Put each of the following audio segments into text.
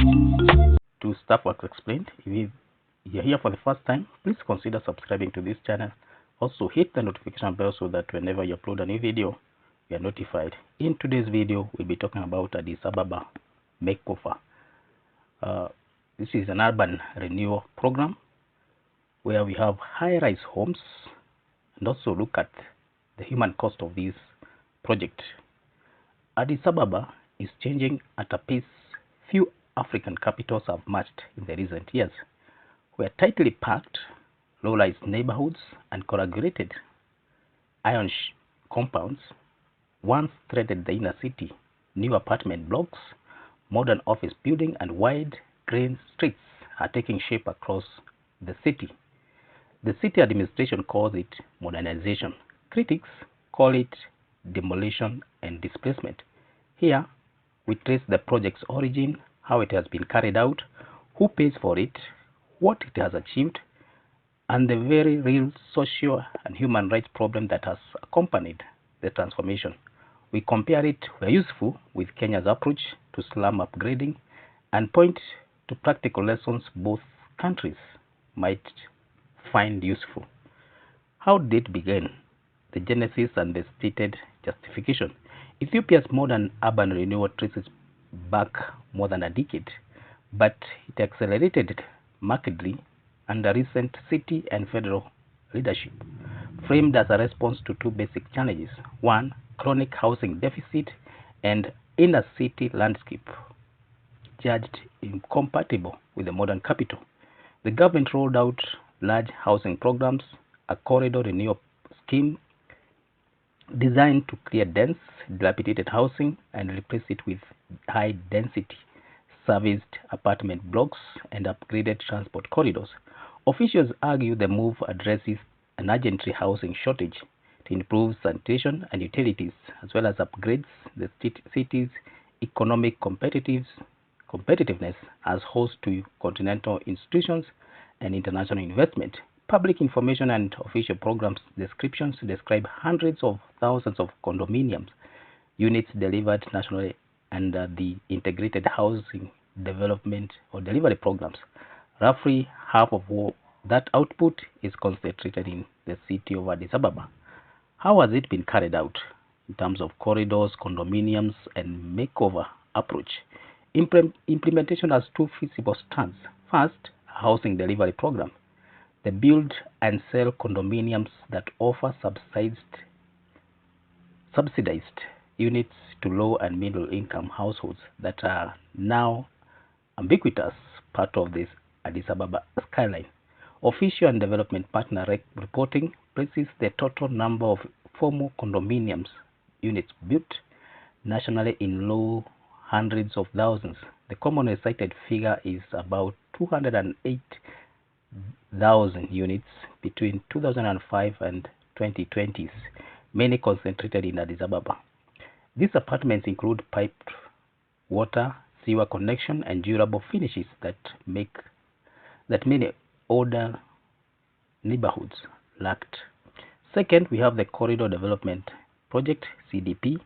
To Staff Works Explained. If you're here for the first time, please consider subscribing to this channel. Also hit the notification bell so that whenever you upload a new video, you are notified. In today's video, we'll be talking about Addis Ababa makeover. This is an urban renewal program where we have high-rise homes and also look at the human cost of this project. Addis Ababa is changing at a pace few African capitals have matched in the recent years, where tightly packed, low-rise neighborhoods and corrugated iron compounds once threaded the inner city. New apartment blocks, modern office buildings, and wide green streets are taking shape across the city. The city administration calls it modernization. Critics call it demolition and displacement. Here, we trace the project's origin, how it has been carried out, who pays for it, what it has achieved, and the very real social and human rights problem that has accompanied the transformation. We compare it, where useful, with Kenya's approach to slum upgrading and point to practical lessons both countries might find useful. How did it begin? The genesis and the stated justification. Ethiopia's modern urban renewal traces back more than a decade, but it accelerated markedly under recent city and federal leadership, framed as a response to two basic challenges. One, chronic housing deficit, and inner city landscape, judged incompatible with the modern capital. The government rolled out large housing programs, a corridor renewal scheme designed to clear dense, dilapidated housing and replace it with high-density, serviced apartment blocks and upgraded transport corridors. Officials argue the move addresses an urgent housing shortage to improve sanitation and utilities, as well as upgrades the city's economic competitiveness as host to continental institutions and international investment. Public information and official programs descriptions describe hundreds of thousands of condominiums units delivered nationally under the integrated housing development or delivery programs. Roughly half of that output is concentrated in the city of Addis Ababa. How has it been carried out in terms of corridors, condominiums, and makeover approach? Implementation has two feasible strands. First, a housing delivery program. They build and sell condominiums that offer subsidized units to low and middle income households that are now ubiquitous part of this Addis Ababa skyline. Official and development partner reporting places the total number of formal condominiums units built nationally in low hundreds of thousands. The commonly cited figure is about 208,000 units between 2005 and 2020s, many concentrated in Addis Ababa. These apartments include piped water, sewer connection, and durable finishes that many older neighborhoods lacked. Second, we have the Corridor Development Project, CDP,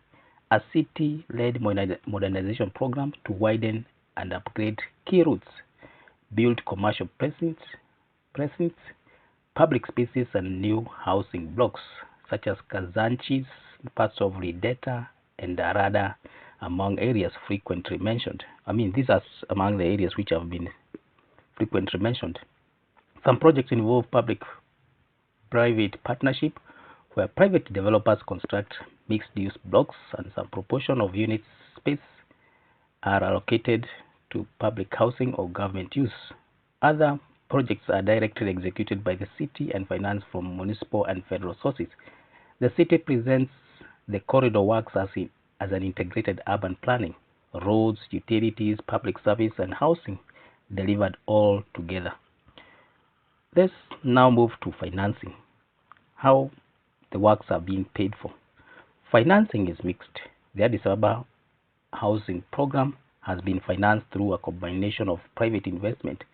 a city-led modernization program to widen and upgrade key routes, build commercial precincts, public spaces, and new housing blocks such as Kazanchis, parts of Lideta, and Arada, among areas frequently mentioned. These are among the areas which have been frequently mentioned. Some projects involve public-private partnership, where private developers construct mixed-use blocks and some proportion of unit space are allocated to public housing or government use. Other projects are directly executed by the city and financed from municipal and federal sources. The city presents the corridor works as an integrated urban planning, roads, utilities, public service, and housing delivered all together. Let's now move to financing. How the works are being paid for. Financing is mixed. The Addis Ababa housing program has been financed through a combination of private investment,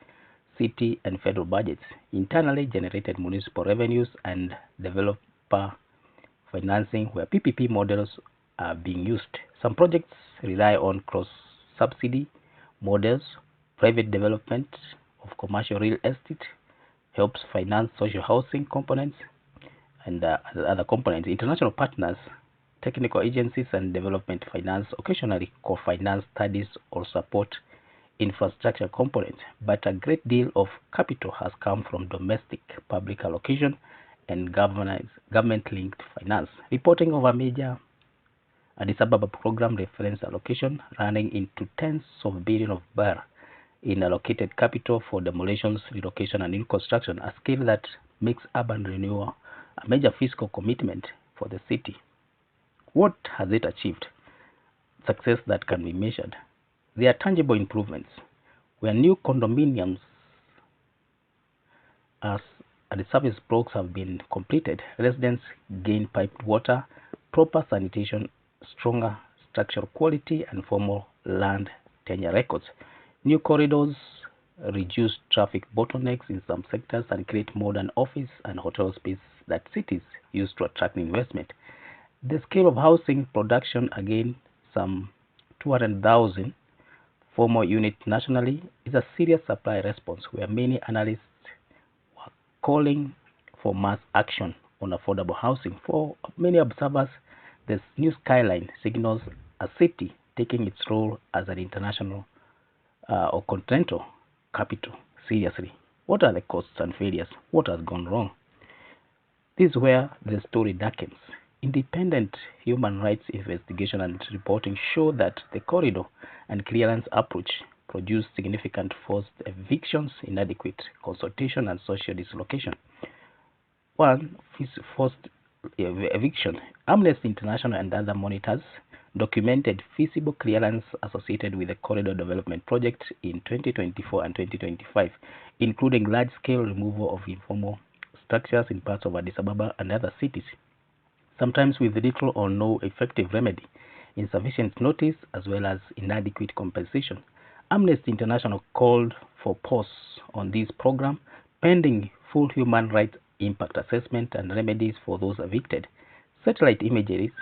city and federal budgets, internally generated municipal revenues, and developer financing, where PPP models are being used. Some projects rely on cross-subsidy models, Private development of commercial real estate helps finance social housing components and other components. International partners, technical agencies, and development finance occasionally co-finance studies or support infrastructure components, but a great deal of capital has come from domestic public allocation and government-linked finance. Reporting of a major Addis Ababa program reference allocation running into tens of billions of birr in allocated capital for demolitions, relocation, and new construction, a scale that makes urban renewal a major fiscal commitment for the city. What has it achieved? Success that can be measured. There are tangible improvements where new condominiums and the service blocks have been completed. Residents gain piped water, proper sanitation, stronger structural quality, and formal land tenure records. New corridors reduce traffic bottlenecks in some sectors and create modern office and hotel space that cities use to attract investment. The scale of housing production, again, some 200,000 formal units nationally, is a serious supply response where many analysts were calling for mass action on affordable housing. For many observers, this new skyline signals a city taking its role as an international or continental capital seriously. What are the costs and failures? What has gone wrong? This is where the story darkens. Independent human rights investigation and reporting show that the corridor and clearance approach produced significant forced evictions, inadequate consultation, and social dislocation. One is forced eviction. Amnesty International and other monitors documented feasible clearance associated with the corridor development project in 2024 and 2025, including large-scale removal of informal structures in parts of Addis Ababa and other cities, sometimes with little or no effective remedy, insufficient notice, as well as inadequate compensation. Amnesty International called for pause on this program pending full human rights impact assessment and remedies for those evicted. Satellite imageries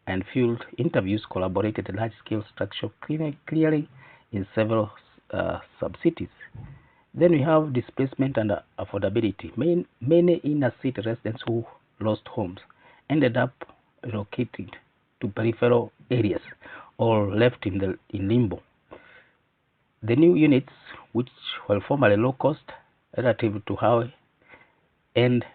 and field interviews corroborated large-scale structural clearing in several sub-cities. Then we have displacement and affordability. Many inner-city residents who lost homes ended up relocated to peripheral areas or left in limbo. The new units, which were formerly low cost relative to high-end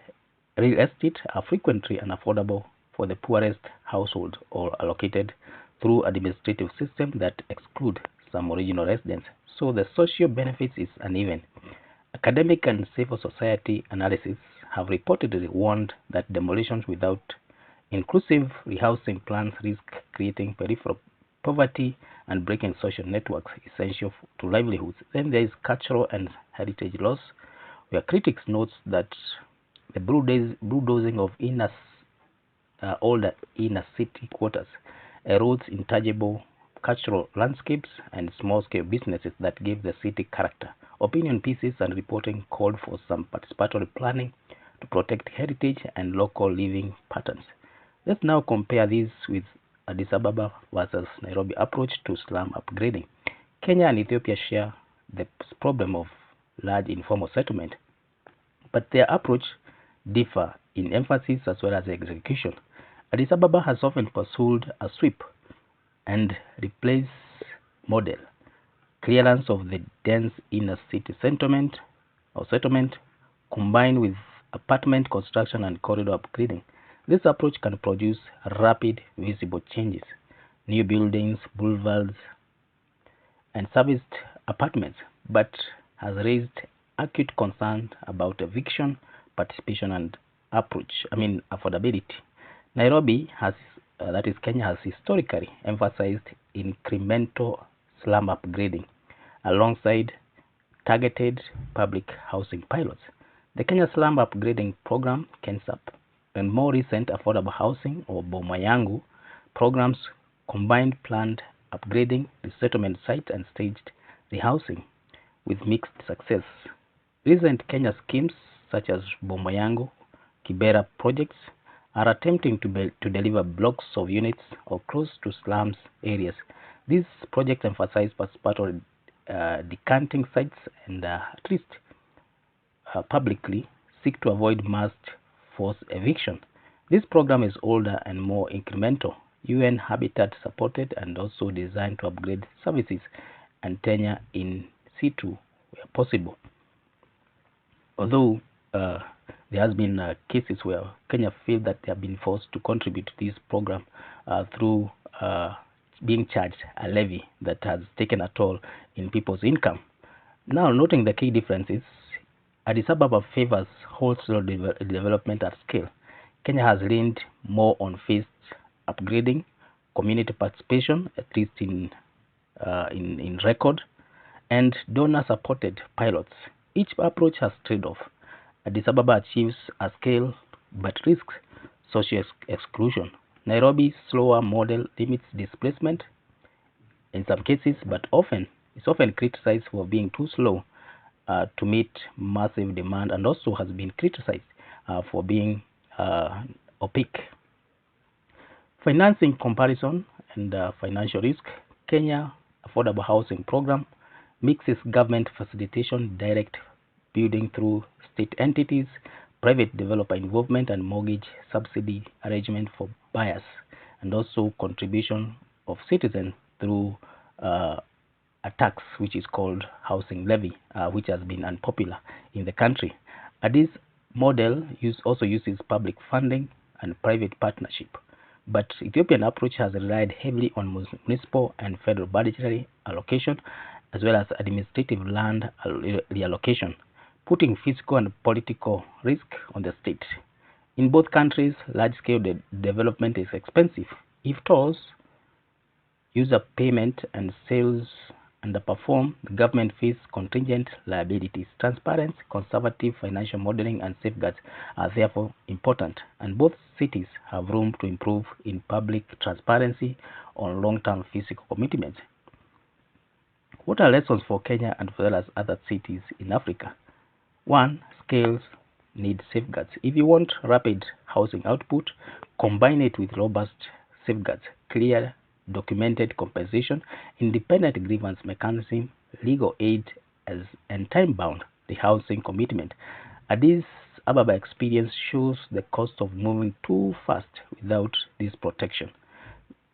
real estate, are frequently unaffordable for the poorest households or allocated through administrative systems that exclude some original residents. So the social benefits is uneven. Academic and civil society analysis have reportedly warned that demolitions without inclusive rehousing plans risk creating peripheral poverty and breaking social networks essential to livelihoods. Then there is cultural and heritage loss, where critics note that the bulldozing of older inner city quarters erodes intangible cultural landscapes and small-scale businesses that give the city character. Opinion pieces and reporting called for some participatory planning to protect heritage and local living patterns. Let's now compare these with Addis Ababa versus Nairobi approach to slum upgrading. Kenya and Ethiopia share the problem of large informal settlement, but their approach differ in emphasis as well as execution. Addis Ababa has often pursued a sweep and replace model, clearance of the dense inner city settlement combined with apartment construction and corridor upgrading. This approach can produce rapid, visible changes, new buildings, boulevards, and serviced apartments, but has raised acute concern about eviction, participation, and affordability. Nairobi has, that is Kenya, has historically emphasized incremental slum upgrading alongside targeted public housing pilots. The Kenya Slum Upgrading Program, KENSAP, and more recent affordable housing or Boma Yangu programs combined planned upgrading, resettlement sites, and staged rehousing with mixed success. Recent Kenya schemes such as Boma Yangu, Kibera projects are attempting to deliver blocks of units or close to slums areas. These projects emphasize participatory decanting sites and at least publicly seek to avoid mass forced eviction. This program is older and more incremental, UN Habitat supported, and also designed to upgrade services and tenure in situ where possible. Although there has been cases where Kenya feel that they have been forced to contribute to this program through being charged a levy that has taken a toll in people's income. Now, noting the key differences, Addis Ababa favors wholesale development at scale. Kenya has leaned more on phased upgrading, community participation, at least in record, and donor-supported pilots. Each approach has trade-off. Addis Ababa achieves a scale but risks social exclusion. Nairobi's slower model limits displacement in some cases, but it's often criticized for being too slow to meet massive demand, and also has been criticized for being opaque. Financing comparison and financial risk. Kenya Affordable Housing Program mixes government facilitation, direct building through state entities, private developer involvement, and mortgage subsidy arrangement for buyers, and also contribution of citizens through a tax which is called housing levy, which has been unpopular in the country. This model also uses public funding and private partnership, but Ethiopian approach has relied heavily on municipal and federal budgetary allocation, as well as administrative land reallocation, putting physical and political risk on the state. In both countries, large-scale development is expensive. If tolls, user payment, and sales underperform, the government faces contingent liabilities. Transparency, conservative financial modeling, and safeguards are therefore important, and both cities have room to improve in public transparency on long-term physical commitments. What are lessons for Kenya and as well as other cities in Africa? 1. Scales need safeguards. If you want rapid housing output, combine it with robust safeguards, clear documented compensation, independent grievance mechanism, legal aid, and time-bound the housing commitment. Addis Ababa experience shows the cost of moving too fast without this protection.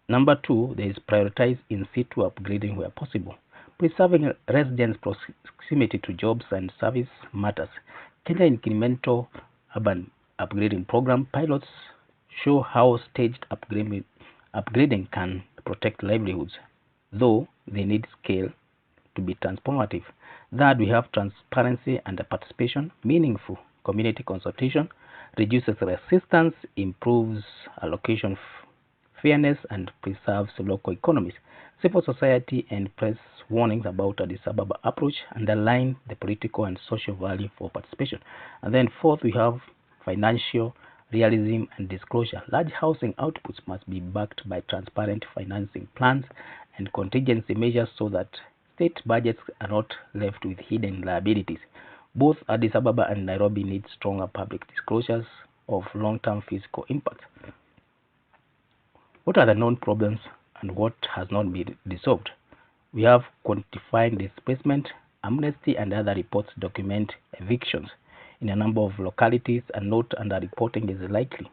Number 2, there is prioritize in situ upgrading where possible. Preserving residents' proximity to jobs and service matters. Kenya incremental urban upgrading program pilots show how staged upgrading can protect livelihoods, though they need scale to be transformative. Third, we have transparency and participation. Meaningful community consultation reduces resistance, improves allocation fairness, and preserves local economies. Civil society and press warnings about Addis Ababa approach underline the political and social value for participation. And then fourth, we have financial realism and disclosure. Large housing outputs must be backed by transparent financing plans and contingency measures so that state budgets are not left with hidden liabilities. Both Addis Ababa and Nairobi need stronger public disclosures of long-term physical impact. What are the known problems and what has not been resolved? We have quantifying displacement. Amnesty and other reports document evictions in a number of localities, and note underreporting is likely.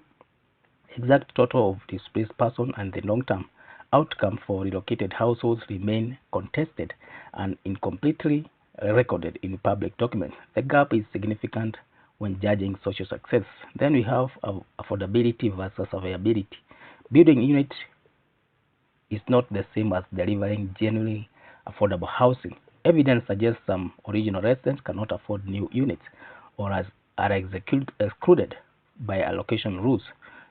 Exact total of displaced persons and the long-term outcome for relocated households remain contested and incompletely recorded in public documents. The gap is significant when judging social success. Then we have affordability versus availability. Building units is not the same as delivering genuinely affordable housing. Evidence suggests some original residents cannot afford new units or are excluded by allocation rules.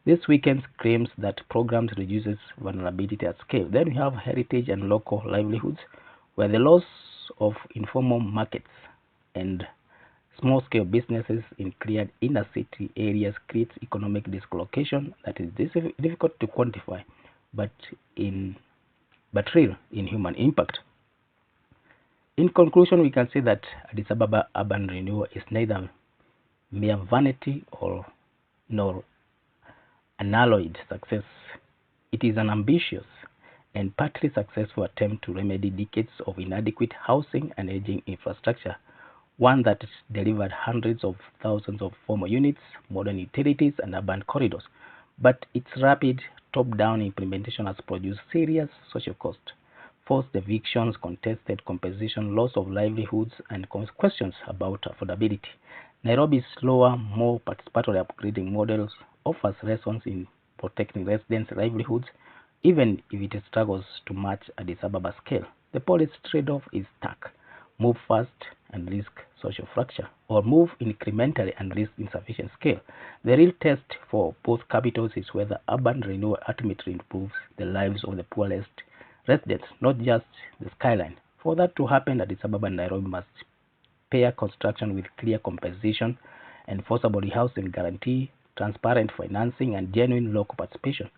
This weakens claims that programs reduces vulnerability at scale. Then we have heritage and local livelihoods, where the loss of informal markets and small-scale businesses in cleared inner city areas creates economic dislocation that is difficult to quantify, but real in human impact. In conclusion, we can say that Addis Ababa urban renewal is neither mere vanity nor unalloyed success. It is an ambitious, and partly successful attempt to remedy decades of inadequate housing and aging infrastructure, one that delivered hundreds of thousands of former units, modern utilities, and urban corridors. But its rapid top-down implementation has produced serious social costs: forced evictions, contested compensation, loss of livelihoods, and questions about affordability. Nairobi's slower, more participatory upgrading models offers lessons in protecting residents' livelihoods, even if it struggles to match Addis Ababa scale. The policy trade-off is stark: move fast and risk social fracture, or move incrementally and risk insufficient scale. The real test for both capitals is whether urban renewal ultimately improves the lives of the poorest residents, not just the skyline. For that to happen, Addis Ababa and Nairobi must pair construction with clear compensation, enforceable housing guarantee, transparent financing, and genuine local participation.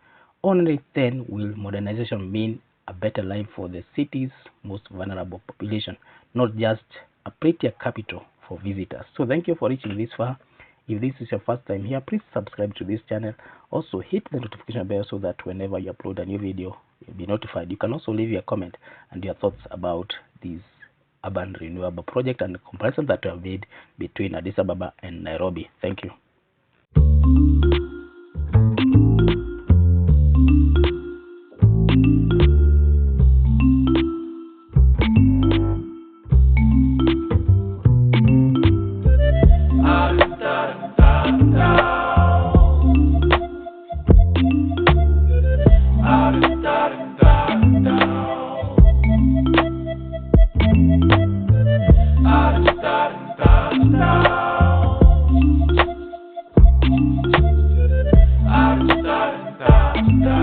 Only then will modernization mean a better life for the city's most vulnerable population, not just a prettier capital for visitors. So thank you for reaching this far. If this is your first time here, please subscribe to this channel. Also hit the notification bell so that whenever you upload a new video, you'll be notified. You can also leave your comment and your thoughts about this urban renewable project and the comparison that we have made between Addis Ababa and Nairobi. Thank you. Da